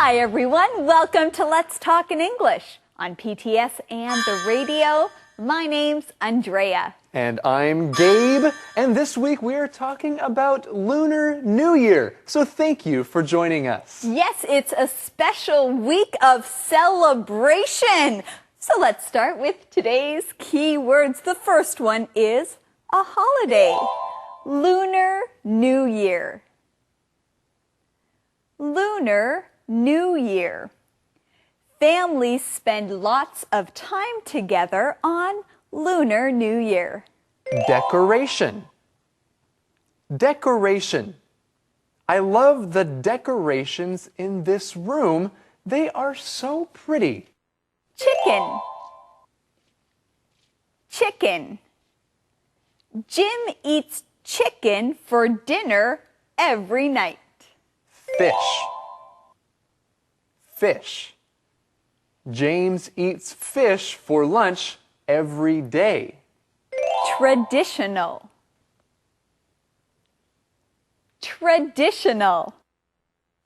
Hi everyone, welcome to Let's Talk in English on PTS and the radio. My name's Andrea. And I'm Gabe, and this week we are talking about Lunar New Year. So thank you for joining us. Yes, it's a special week of celebration. So let's start with today's key words. The first one is a holiday. Lunar New Year. Lunar New Year. Families spend lots of time together on Lunar New Year. Decoration. Decoration. I love the decorations in this room. They are so pretty. Chicken. Chicken. Jim eats chicken for dinner every night. Fish. Fish. James eats fish for lunch every day. Traditional. Traditional.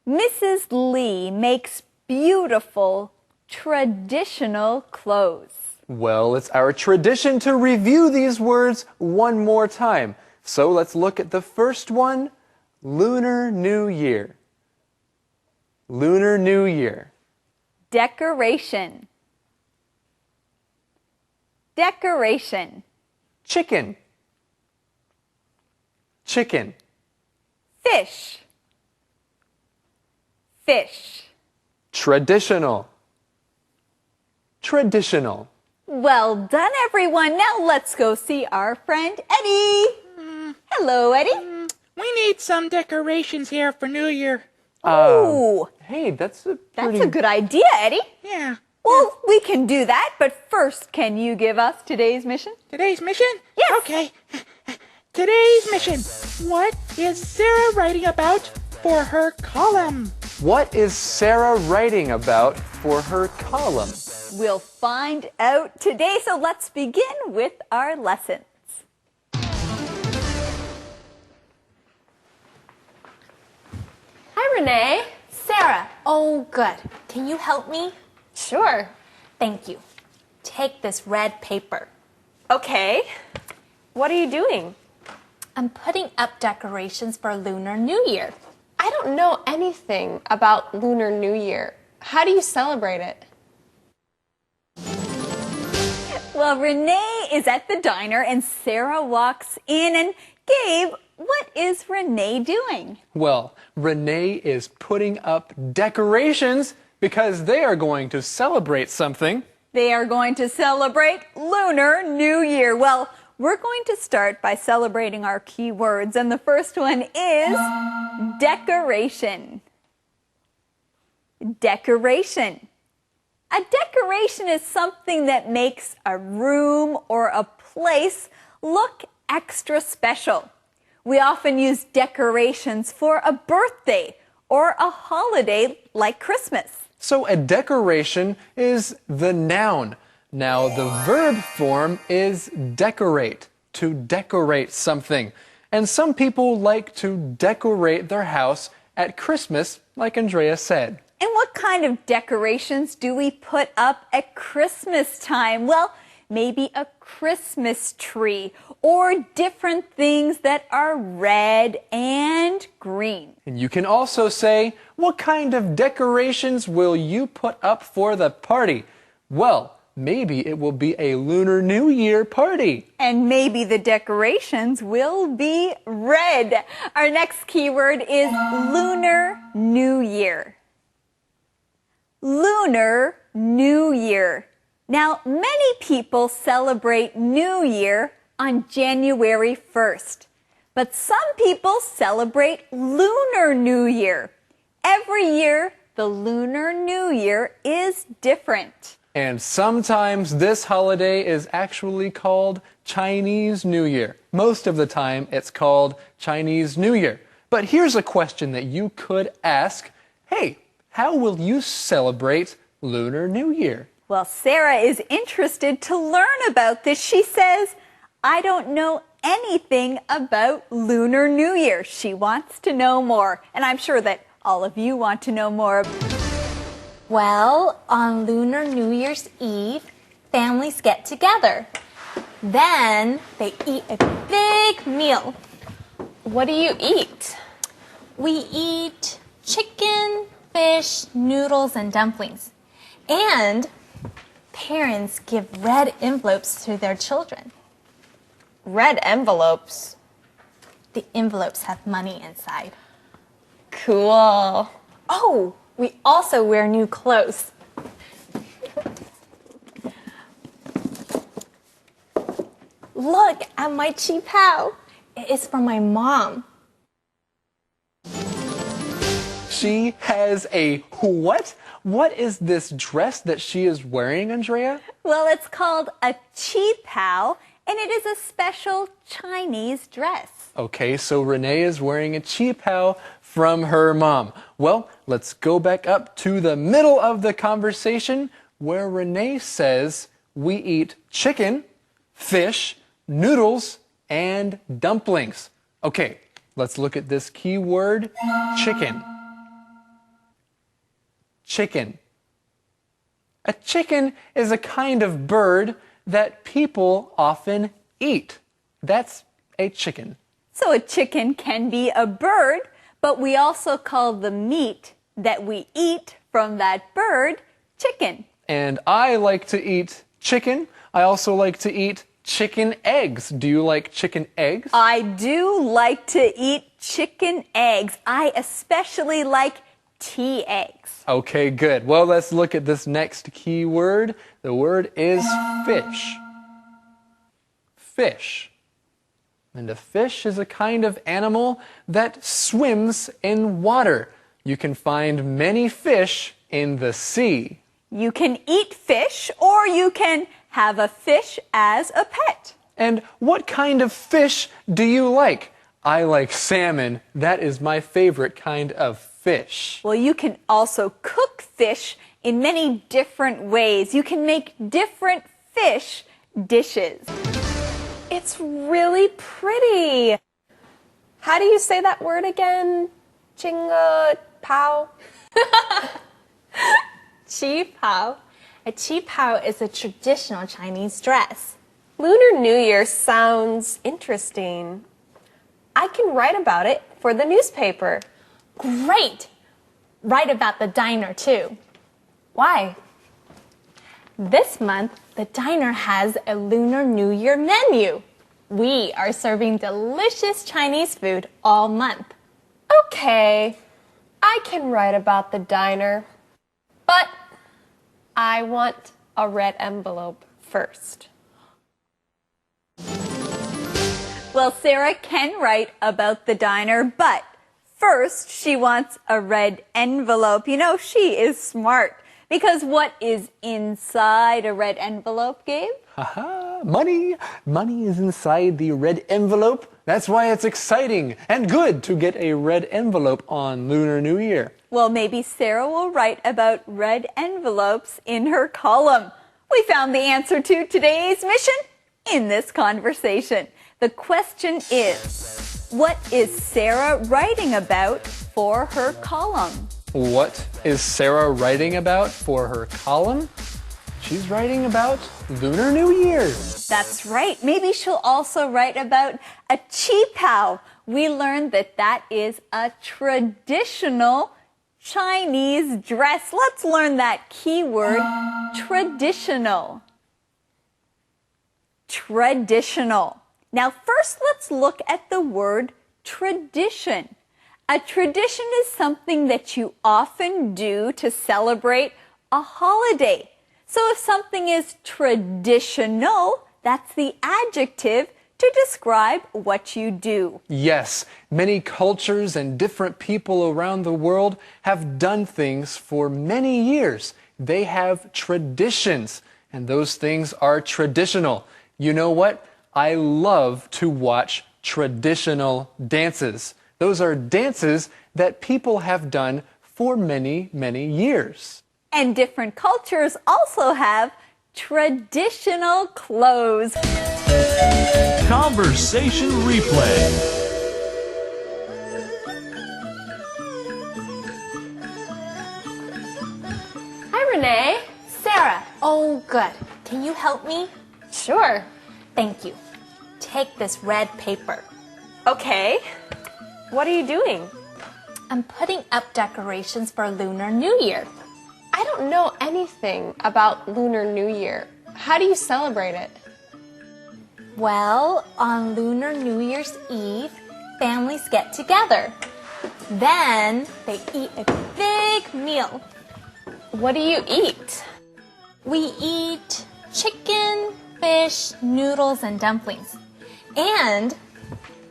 Mrs. Lee makes beautiful traditional clothes. Well, it's our tradition to review these words one more time. So let's look at the first one, Lunar New Year. Lunar New Year. Decoration. Decoration. Chicken. Chicken. Fish. Fish. Traditional. Traditional. Well done, everyone. Now let's go see our friend Eddie. Hello, Eddie. We need some decorations here for New Year. Ooh, Hey, that's a good idea, Eddie. Yeah. Well, we can do that, but first, can you give us today's mission? Today's mission? Yes. Okay. Today's mission. What is Sarah writing about for her column? What is Sarah writing about for her column? We'll find out today, so let's begin with our lessons. Hi, Renee. Sarah. Oh, good. Can you help me? Sure. Thank you. Take this red paper. Okay. What are you doing? I'm putting up decorations for Lunar New Year. I don't know anything about Lunar New Year. How do you celebrate it? Well, Renee is at the diner and Sarah walks in. And Gabe, what is Renee doing? Well, Renee is putting up decorations because they are going to celebrate something. They are going to celebrate Lunar New Year. Well, we're going to start by celebrating our key words, and the first one is decoration. Decoration. A decoration is something that makes a room or a place look extra special. We often use decorations for a birthday or a holiday like Christmas. So a decoration is the noun. Now the verb form is decorate, to decorate something. And some people like to decorate their house at Christmas, like Andrea said. And what kind of decorations do we put up at Christmas time? Well, maybe a Christmas tree or different things that are red and green. And you can also say, what kind of decorations will you put up for the party? Well, maybe it will be a Lunar New Year party. And maybe the decorations will be red. Our next keyword is Lunar New Year. Lunar New Year. Now, many people celebrate New Year on January 1st, but some people celebrate Lunar New Year. Every year, the Lunar New Year is different. And sometimes this holiday is actually called Chinese New Year. Most of the time, it's called Chinese New Year. But here's a question that you could ask. Hey, how will you celebrate Lunar New Year? Well, Sarah is interested to learn about this. She says, I don't know anything about Lunar New Year. She wants to know more, and I'm sure that all of you want to know more. Well, on Lunar New Year's Eve, families get together. Then they eat a big meal. What do you eat? We eat chicken, fish, noodles, and dumplings. And parents give red envelopes to their children. Red envelopes. The envelopes have money inside. Cool. Oh, we also wear new clothes. Look at my chi pao. It is from my mom. She has a what? What is this dress that she is wearing, Andrea? Well, it's called a chi pao, and it is a special Chinese dress. Okay, so Renee is wearing a chi pao from her mom. Well, let's go back up to the middle of the conversation where Renee says we eat chicken, fish, noodles, and dumplings. Okay, let's look at this key word, chicken. Chicken. A chicken is a kind of bird that people often eat. That's a chicken. So a chicken can be a bird, but we also call the meat that we eat from that bird chicken. And I like to eat chicken. I also like to eat chicken eggs. Do you like chicken eggs? I do like to eat chicken eggs. I especially like tea eggs. Okay, good. Well, let's look at this next key word. The word is fish. Fish. And a fish is a kind of animal that swims in water. You can find many fish in the sea. You can eat fish, or you can have a fish as a pet. And what kind of fish do you like? I like salmon. That is my favorite kind of fish. Well, you can also cook fish in many different ways. You can make different fish dishes. It's really pretty. How do you say that word again? Chinga pao? Chi pao. A chi pao is a traditional Chinese dress. Lunar New Year sounds interesting. I can write about it for the newspaper. Great! Write about the diner too. Why? This month, the diner has a Lunar New Year menu. We are serving delicious Chinese food all month. Okay, I can write about the diner, but I want a red envelope first. Well, Sarah can write about the diner, but first she wants a red envelope. You know, she is smart. Because what is inside a red envelope, Gabe? Haha, money. Money is inside the red envelope. That's why it's exciting and good to get a red envelope on Lunar New Year. Well, maybe Sarah will write about red envelopes in her column. We found the answer to today's mission in this conversation. The question is, what is Sarah writing about for her column? What is Sarah writing about for her column? She's writing about Lunar New Year. That's right. Maybe she'll also write about a chi pao. We learned that that is a traditional Chinese dress. Let's learn that keyword, traditional. Traditional. Now, first, let's look at the word tradition. A tradition is something that you often do to celebrate a holiday. So if something is traditional, that's the adjective to describe what you do. Yes, many cultures and different people around the world have done things for many years. They have traditions, and those things are traditional. You know what? I love to watch traditional dances. Those are dances that people have done for many, many years. And different cultures also have traditional clothes. Conversation replay. Renee. Sarah, oh good. Can you help me? Sure. Thank you. Take this red paper. Okay. What are you doing? I'm putting up decorations for Lunar New Year. I don't know anything about Lunar New Year. How do you celebrate it? Well, on Lunar New Year's Eve, families get together. Then they eat a big meal. What do you eat? We eat chicken, fish, noodles, and dumplings. And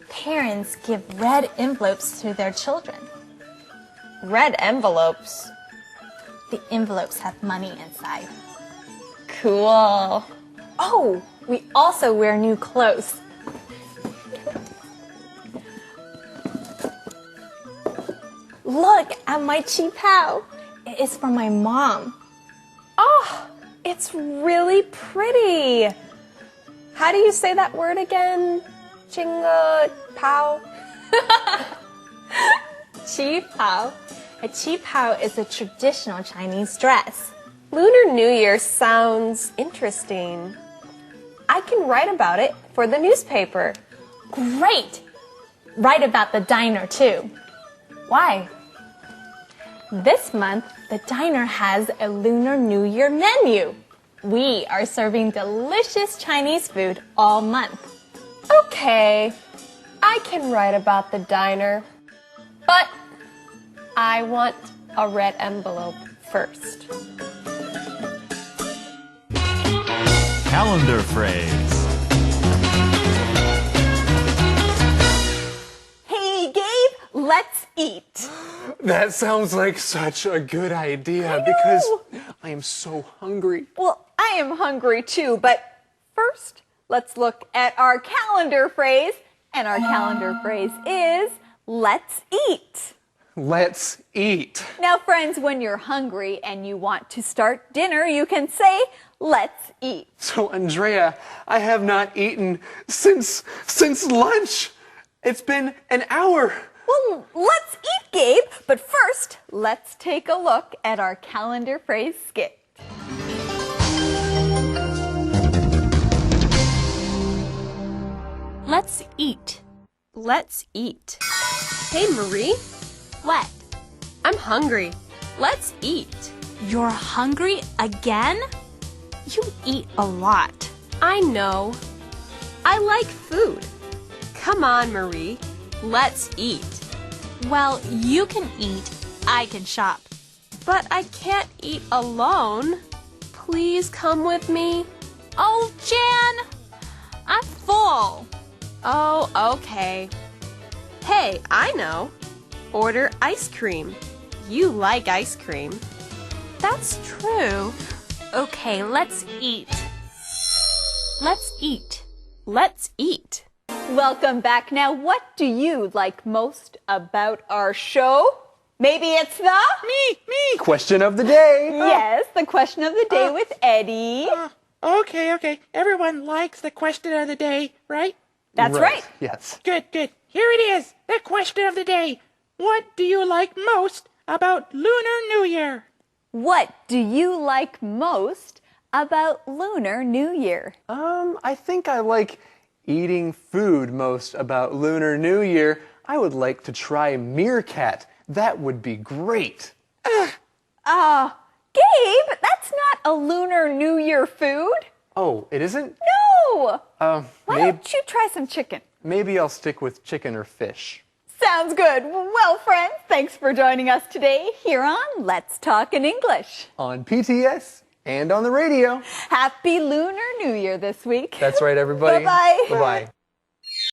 parents give red envelopes to their children. Red envelopes. The envelopes have money inside. Cool. Oh, we also wear new clothes. Look at my chi pao. It is from my mom. Oh, it's really pretty. How do you say that word again? Chinga pao? Chi pao. A chi pao is a traditional Chinese dress. Lunar New Year sounds interesting. I can write about it for the newspaper. Great! Write about the diner too. Why? This month, the diner has a Lunar New Year menu. We are serving delicious Chinese food all month. Okay, I can write about the diner, but I want a red envelope first. Calendar phrase. Hey, Gabe, let's eat. That sounds like such a good idea because I am so hungry. Well, I am hungry too, but first, let's look at our calendar phrase. And our calendar phrase is, let's eat. Let's eat. Now, friends, when you're hungry and you want to start dinner, you can say, let's eat. So, Andrea, I have not eaten since lunch. It's been an hour. Well, let's eat, Gabe. But first, let's take a look at our calendar phrase skit. Let's eat. Let's eat. Hey, Marie, What? I'm hungry. Let's eat. You're hungry again? You eat a lot. I know. I like food. Come on, Marie. Let's eat. Well, you can eat. I can shop. But I can't eat alone. Please come with me. Oh, Jan! I'm full. Oh, okay. Hey, I know. Order ice cream. You like ice cream. That's true. Okay, let's eat. Let's eat. Let's eat. Welcome back. Now, what do you like most about our show? Maybe it's the... Me. Question of the day. Yes, the question of the day with Eddie. Okay. Everyone likes the question of the day, right? That's right. Yes. Good. Here it is, the question of the day. What do you like most about Lunar New Year? What do you like most about Lunar New Year? I think I like eating food most about Lunar New Year. I would like to try meerkat. That would be great. Gabe, that's not a Lunar New Year food. Oh, it isn't? No. Why don't you try some chicken? Maybe I'll stick with chicken or fish. Sounds good. Well, friends, thanks for joining us today here on Let's Talk in English. On PTS and on the radio. Happy Lunar New Year this week. That's right, everybody. Bye-bye. Bye-bye.